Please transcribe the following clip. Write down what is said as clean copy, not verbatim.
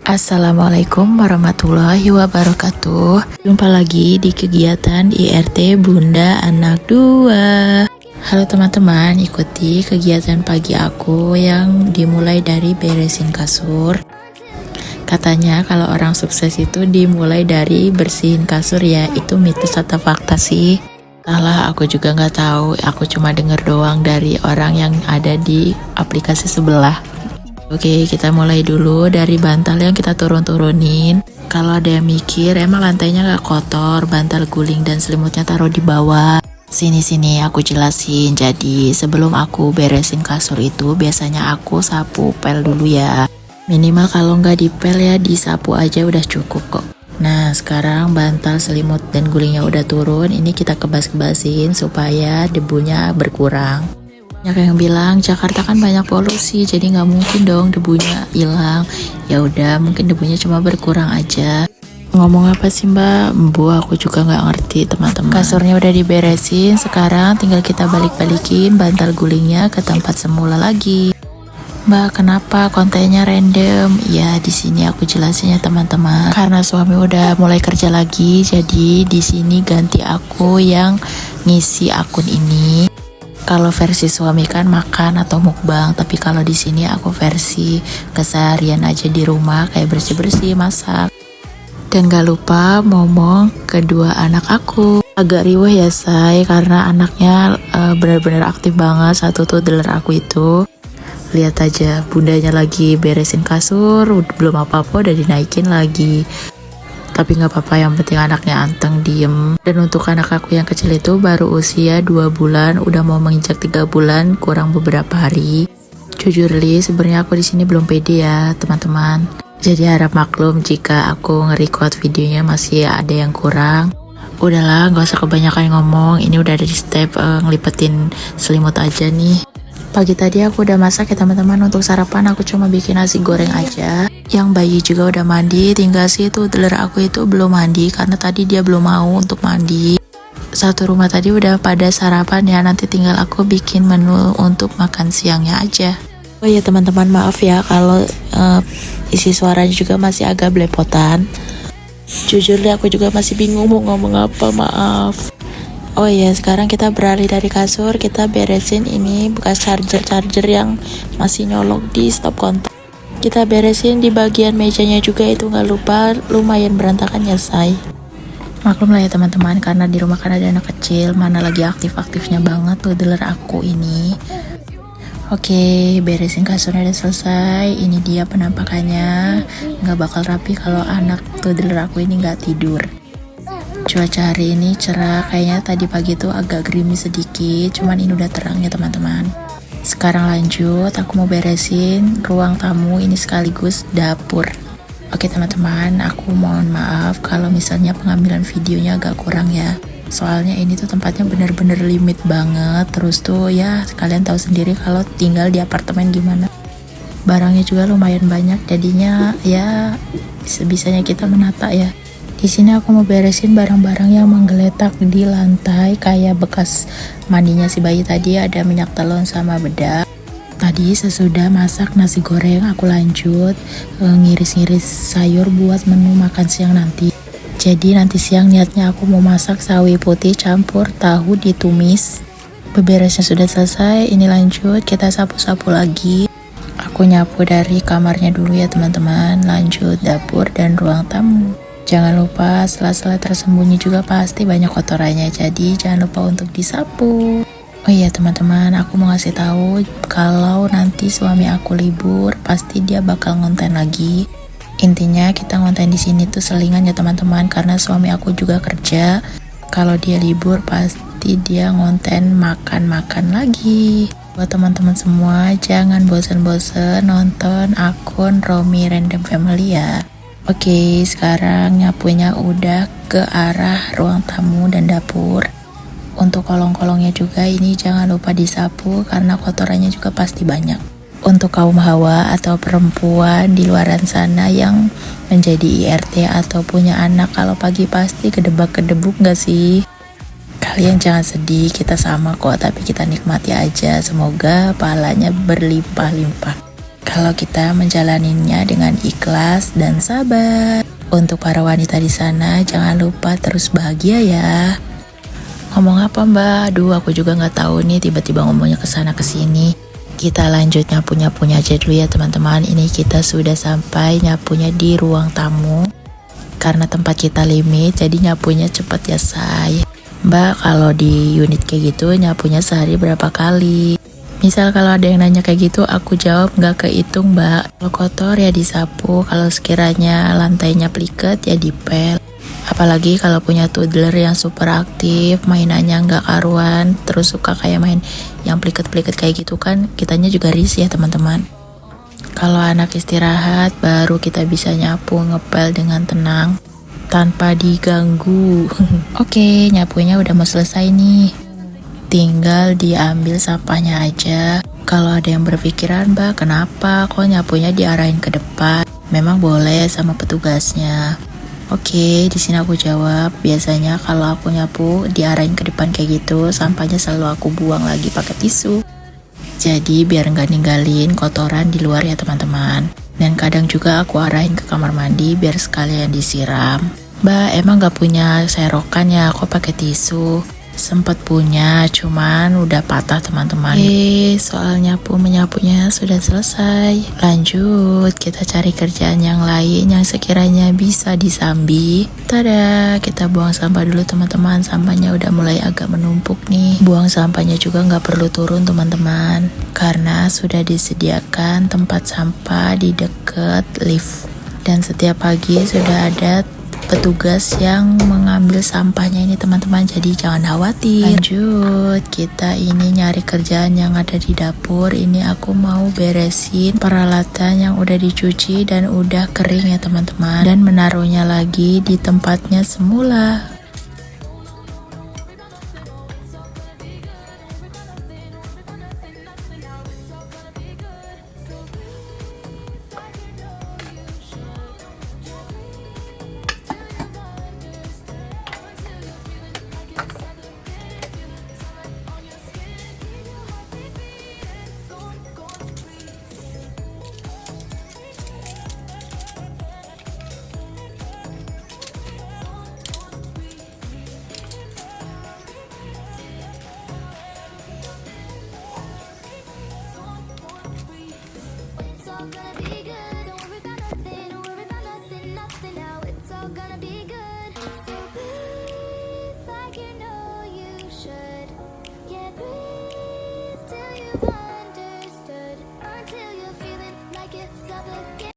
Assalamualaikum warahmatullahi wabarakatuh. Jumpa lagi di kegiatan IRT Bunda Anak 2. Halo teman-teman, ikuti kegiatan pagi aku yang dimulai dari beresin kasur. Katanya kalau orang sukses itu dimulai dari bersihin kasur ya. Itu mitos atau fakta sih? Salah, aku juga nggak tahu. Aku cuma denger doang dari orang yang ada di aplikasi sebelah. Oke, kita mulai dulu dari bantal yang kita turun-turunin. Kalau ada yang mikir, emang lantainya gak kotor, bantal guling dan selimutnya taruh di bawah. Sini aku jelasin. Jadi sebelum aku beresin kasur itu, biasanya aku sapu pel dulu ya. Minimal kalau nggak dipel ya, disapu aja udah cukup kok. Nah, sekarang bantal, selimut, dan gulingnya udah turun. Ini kita kebas-kebasin supaya debunya berkurang. Banyak yang bilang Jakarta kan banyak polusi, jadi nggak mungkin dong debunya hilang. Ya udah, mungkin debunya cuma berkurang aja. Ngomong apa sih mbak? Aku juga nggak ngerti teman-teman. Kasurnya udah diberesin, sekarang tinggal kita balik-balikin bantal gulingnya ke tempat semula lagi. Mbak, kenapa kontennya random? Ya, di sini aku jelasin ya teman-teman. Karena suami udah mulai kerja lagi, jadi di sini ganti aku yang ngisi akun ini. Kalau versi suami kan makan atau mukbang, tapi kalau di sini aku versi keseharian aja di rumah, kayak bersih-bersih, masak. Dan gak lupa ngomong kedua anak aku. Agak riweh ya say, karena anaknya benar-benar aktif banget. Satu toddler aku itu. Lihat aja, bundanya lagi beresin kasur, belum apa-apa udah dinaikin lagi. Tapi gak apa-apa, yang penting anaknya anteng, diem. Dan untuk anak aku yang kecil itu baru usia 2 bulan, udah mau menginjak 3 bulan, kurang beberapa hari. Jujur li, sebenarnya aku di sini belum pede ya teman-teman. Jadi harap maklum jika aku nge-record videonya masih ada yang kurang. Udahlah, gak usah kebanyakan ngomong, ini udah ada di step ngelipetin selimut aja nih. Pagi tadi aku udah masak ya teman-teman. Untuk sarapan aku cuma bikin nasi goreng aja. Yang bayi juga udah mandi, tinggal sih toddler aku itu belum mandi karena tadi dia belum mau untuk mandi. Satu rumah tadi udah pada sarapan ya, nanti tinggal aku bikin menu untuk makan siangnya aja. Oh iya teman-teman, maaf ya kalau isi suaranya juga masih agak belepotan. Jujur deh, aku juga masih bingung mau ngomong apa, maaf. Oh iya, sekarang kita beralih dari kasur, kita beresin ini bekas charger yang masih nyolok di stop kontak. Kita beresin di bagian mejanya juga, itu nggak lupa, lumayan berantakan ya say. Maklum lah ya teman-teman, karena di rumah kan ada anak kecil, mana lagi aktif-aktifnya banget tuh toddler aku ini. Oke, beresin kasurnya udah selesai. Ini dia penampakannya. Nggak bakal rapi kalau anak toddler aku ini nggak tidur. Cuaca hari ini cerah, kayaknya tadi pagi tuh agak gerimis sedikit, cuman ini udah terang ya teman-teman. Sekarang lanjut, aku mau beresin ruang tamu ini sekaligus dapur. Oke teman-teman, aku mohon maaf kalau misalnya pengambilan videonya agak kurang ya. Soalnya ini tuh tempatnya bener-bener limit banget, terus tuh ya kalian tahu sendiri kalau tinggal di apartemen gimana. Barangnya juga lumayan banyak, jadinya ya sebisanya kita menata ya. Di sini aku mau beresin barang-barang yang menggeletak di lantai, kayak bekas mandinya si bayi tadi, ada minyak telon sama bedak. Tadi sesudah masak nasi goreng, aku lanjut ngiris-ngiris sayur buat menu makan siang nanti. Jadi nanti siang niatnya aku mau masak sawi putih campur tahu ditumis. Beberesnya sudah selesai, ini lanjut kita sapu-sapu lagi. Aku nyapu dari kamarnya dulu ya teman-teman, lanjut dapur dan ruang tamu. Jangan lupa sela-sela tersembunyi juga pasti banyak kotorannya, jadi jangan lupa untuk disapu. Oh iya teman-teman, aku mau ngasih tahu kalau nanti suami aku libur, pasti dia bakal ngonten lagi. Intinya kita ngonten di sini tuh selingan ya teman-teman, karena suami aku juga kerja. Kalau dia libur pasti dia ngonten makan-makan lagi. Buat teman-teman semua, jangan bosan-bosan nonton akun Romi Random Family ya. Oke, sekarang nyapunya udah ke arah ruang tamu dan dapur. Untuk kolong-kolongnya juga ini jangan lupa disapu karena kotorannya juga pasti banyak. Untuk kaum hawa atau perempuan di luaran sana yang menjadi IRT atau punya anak, kalau pagi pasti kedebak-kedebuk gak sih? Kalian jangan sedih, kita sama kok, tapi kita nikmati aja. Semoga pahalanya berlimpah-limpah. kalau kita menjalaninya dengan ikhlas dan sabar. Untuk para wanita di sana, jangan lupa terus bahagia ya. Ngomong apa mbak? Aduh aku juga nggak tahu nih, tiba-tiba ngomongnya kesana kesini. Kita lanjut nyapu-nyapunya aja dulu ya teman-teman. Ini kita sudah sampai nyapunya di ruang tamu. Karena tempat kita limit, jadi nyapunya cepet ya say. Mbak, kalau di unit kayak gitu nyapunya sehari berapa kali? Misal kalau ada yang nanya kayak gitu, aku jawab nggak kehitung mbak. Kalau kotor ya disapu, kalau sekiranya lantainya pliket ya dipel. Apalagi kalau punya toddler yang super aktif, mainannya nggak karuan, terus suka kayak main yang pliket-pliket kayak gitu kan, kitanya juga risih ya teman-teman. Kalau anak istirahat, baru kita bisa nyapu ngepel dengan tenang, tanpa diganggu. Oke, nyapunya udah mau selesai nih. Tinggal diambil sampahnya aja. Kalau ada yang berpikiran, mbak, kenapa kok nyapunya diarahin ke depan? Memang boleh sama petugasnya. Oke, di sini aku jawab. Biasanya kalau aku nyapu diarahin ke depan kayak gitu, sampahnya selalu aku buang lagi pakai tisu. Jadi biar nggak ninggalin kotoran di luar ya teman-teman. Dan kadang juga aku arahin ke kamar mandi biar sekalian disiram. Mbak, emang nggak punya serokan ya? Kok pakai tisu? Sempat punya, cuman udah patah teman-teman. Soal menyapunya sudah selesai. Lanjut, kita cari kerjaan yang lain yang sekiranya bisa disambi. Tada, kita buang sampah dulu teman-teman. Sampahnya udah mulai agak menumpuk nih. Buang sampahnya juga nggak perlu turun teman-teman, karena sudah disediakan tempat sampah di deket lift. Dan setiap pagi sudah ada petugas yang mengambil sampahnya ini teman-teman, jadi jangan khawatir. Lanjut, kita ini nyari kerjaan yang ada di dapur. Ini aku mau beresin peralatan yang udah dicuci dan udah kering ya teman-teman, dan menaruhnya lagi di tempatnya semula. Breathe like you know you should. Yeah, breathe till you find